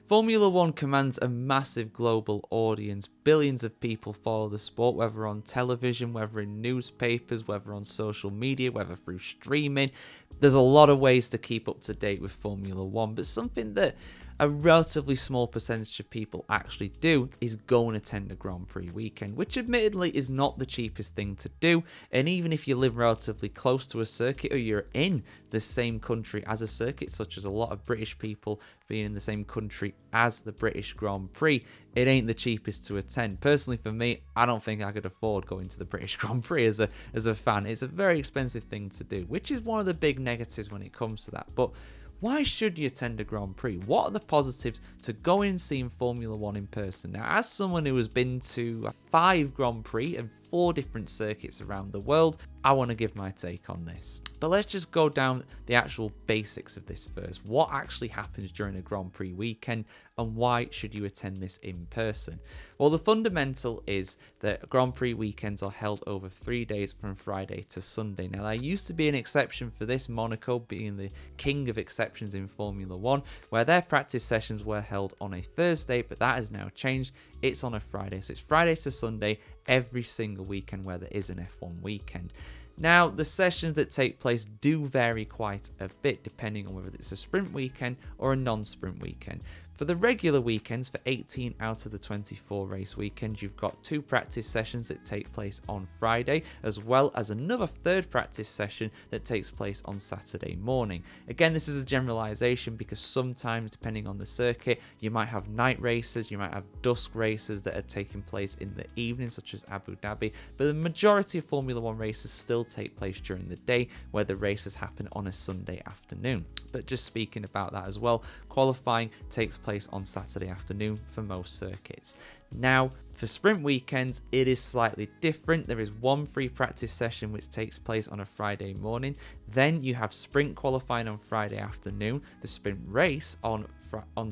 Formula One commands a massive global audience. Billions of people follow the sport, whether on television, whether in newspapers, whether on social media, whether through streaming. There's a lot of ways to keep up to date with Formula One, but something that a relatively small percentage of people actually do is go and attend a Grand Prix weekend, which admittedly is not the cheapest thing to do. And even if you live relatively close to a circuit or you're in the same country as a circuit, such as a lot of British people being in the same country as the British Grand Prix, it ain't the cheapest to attend. Personally, for me, I don't think I could afford going to the British Grand Prix as a fan. It's a very expensive thing to do, which is one of the big negatives when it comes to that. But why should you attend a Grand Prix? What are the positives to going and seeing Formula One in person? Now, as someone who has been to 5 Grand Prix and 4 different circuits around the world, I want to give my take on this. But let's just go down the actual basics of this first. What actually happens during a Grand Prix weekend, and why should you attend this in person? Well, the fundamental is that Grand Prix weekends are held over 3 days from Friday to Sunday. Now, there used to be an exception for this, Monaco being the king of exceptions in Formula One, where their practice sessions were held on a Thursday, but that has now changed. It's on a Friday. So it's Friday to Sunday every single weekend where there is an F1 weekend. Now, the sessions that take place do vary quite a bit depending on whether it's a sprint weekend or a non-sprint weekend. For the regular weekends, for 18 out of the 24 race weekends, you've got 2 practice sessions that take place on Friday, as well as another 3rd practice session that takes place on Saturday morning. Again, this is a generalization because sometimes, depending on the circuit, you might have night races, you might have dusk races that are taking place in the evening, such as Abu Dhabi, but the majority of Formula One races still take place during the day, where the races happen on a Sunday afternoon. But just speaking about that as well, qualifying takes place on Saturday afternoon for most circuits. Now, for sprint weekends, it is slightly different. There is one free practice session which takes place on a Friday morning. Then you have sprint qualifying on Friday afternoon, the sprint race on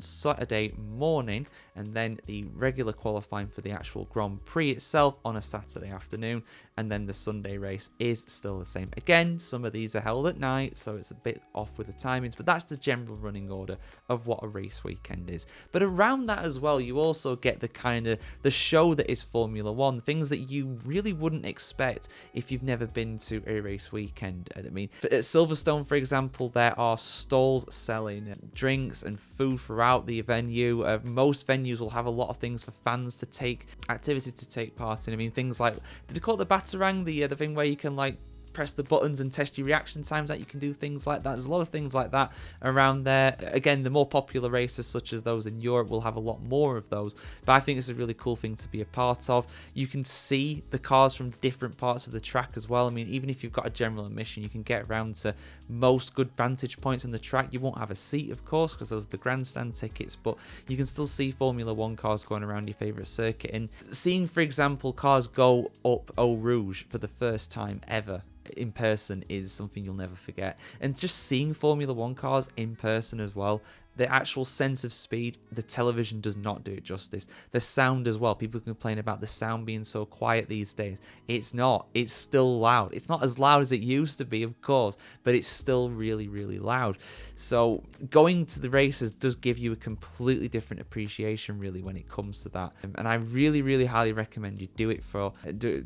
Saturday morning, and then the regular qualifying for the actual Grand Prix itself on a Saturday afternoon, and then the Sunday race is still the same. Again, some of these are held at night, so it's a bit off with the timings, but that's the general running order of what a race weekend is. But around that as well, you also get the kind of the show that is Formula One, things that you really wouldn't expect if you've never been to a race weekend. I mean, at Silverstone, for example, there are stalls selling drinks and food throughout the venue. Most venues will have a lot of things for fans to take, activity to take part in. I mean, things like, did they call it the Batarang, the thing where you can like press the buttons and test your reaction times, that you can do things like that. There's a lot of things like that around there. Again, the more popular races such as those in Europe will have a lot more of those, but I think it's a really cool thing to be a part of. You can see the cars from different parts of the track as well. I mean, even if you've got a general admission, you can get around to most good vantage points in the track. You won't have a seat, of course, because those are the grandstand tickets, but you can still see Formula One cars going around your favourite circuit. And seeing, for example, cars go up Eau Rouge for the first time ever in person is something you'll never forget. And just seeing Formula One cars in person as well, the actual sense of speed, the television does not do it justice. The sound as well, people complain about the sound being so quiet these days. It's not. It's still loud. It's not as loud as it used to be, of course, but it's still really, really loud. So going to the races does give you a completely different appreciation, really, when it comes to that. And I really, really highly recommend you do it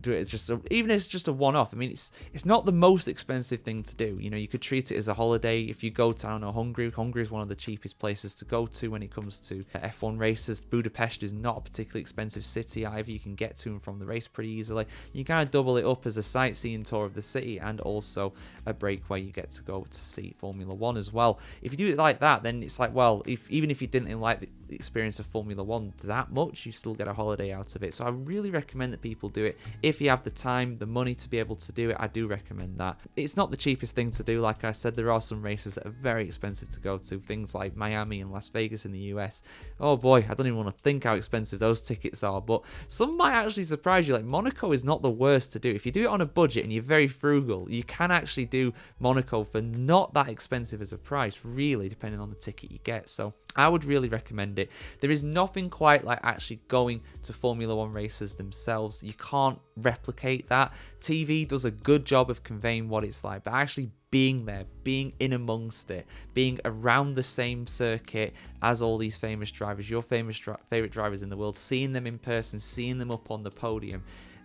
as just even if it's just a one-off. I mean, it's not the most expensive thing to do. You know, you could treat it as a holiday. If you go to, I don't know, Hungary is one of the cheapest places to go to when it comes to F1 races. Budapest is not a particularly expensive city either. You can get to and from the race pretty easily. You kind of double it up as a sightseeing tour of the city and also a break where you get to go to see Formula One as well. If you do it like that, then it's like, well, even if you didn't like the experience of Formula One that much, you still get a holiday out of it. So I really recommend that people do it. If you have the time, the money to be able to do it, I do recommend that. It's not the cheapest thing to do. Like I said, there are some races that are very expensive to go to, things like Miami and Las Vegas in the US. Oh boy, I don't even want to think how expensive those tickets are, but some might actually surprise you. Like Monaco is not the worst to do. If you do it on a budget and you're very frugal, you can actually do Monaco for not that expensive as a price, really, depending on the ticket you get. So I would really recommend it. There is nothing quite like actually going to Formula One races themselves. You can't replicate that. TV does a good job of conveying what it's like, but actually being there, being in amongst it, being around the same circuit as all these famous drivers, your favorite drivers in the world, seeing them in person, seeing them up on the podium.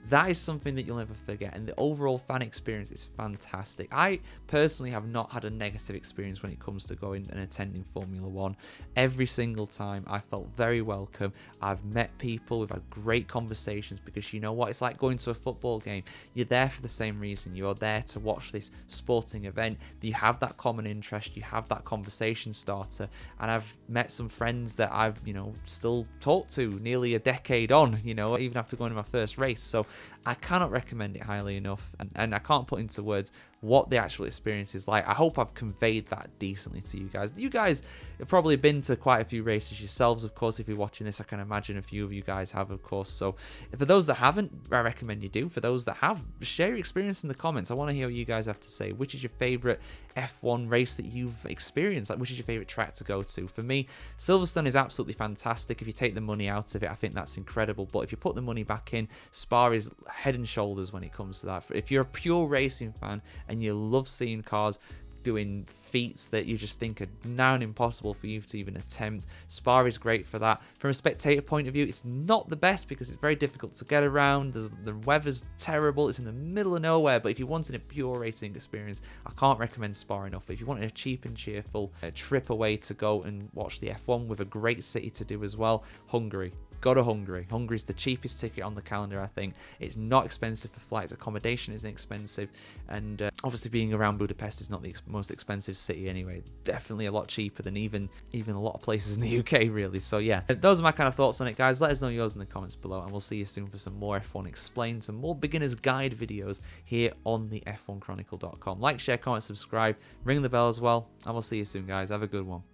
That is something that you'll never forget, and the overall fan experience is fantastic. I personally have not had a negative experience when it comes to going and attending Formula One. Every single time I felt very welcome. I've met people, we've had great conversations, because you know what it's like going to a football game. You're there for the same reason. You're there to watch this sporting event. You have that common interest, you have that conversation starter, and I've met some friends that I've, still talk to nearly a decade on, even after going to my first race. So I cannot recommend it highly enough, and I can't put into words what the actual experience is like. I hope I've conveyed that decently to you guys. You guys have probably been to quite a few races yourselves, of course. If you're watching this, I can imagine a few of you guys have, of course. So for those that haven't, I recommend you do. For those that have, share your experience in the comments. I want to hear what you guys have to say. Which is your favorite F1 race that you've experienced? Like, which is your favorite track to go to? For me, Silverstone is absolutely fantastic. If you take the money out of it, I think that's incredible. But if you put the money back in, Spa is head and shoulders when it comes to that. If you're a pure racing fan and you love seeing cars doing feats that you just think are now impossible for you to even attempt, Spa is great for that. From a spectator point of view, it's not the best because it's very difficult to get around. The weather's terrible. It's in the middle of nowhere. But if you wanted a pure racing experience, I can't recommend Spa enough. But if you wanted a cheap and cheerful trip away to go and watch the F1 with a great city to do as well, Hungary. Go to Hungary. Hungary's the cheapest ticket on the calendar, I think. It's not expensive for flights. Accommodation isn't expensive. And obviously being around Budapest is not the most expensive city anyway. Definitely a lot cheaper than even a lot of places in the UK, really. So yeah, those are my kind of thoughts on it, guys. Let us know yours in the comments below, and we'll see you soon for some more F1 Explained, some more beginner's guide videos here on the F1Chronicle.com. Like, share, comment, subscribe, ring the bell as well, and we'll see you soon, guys. Have a good one.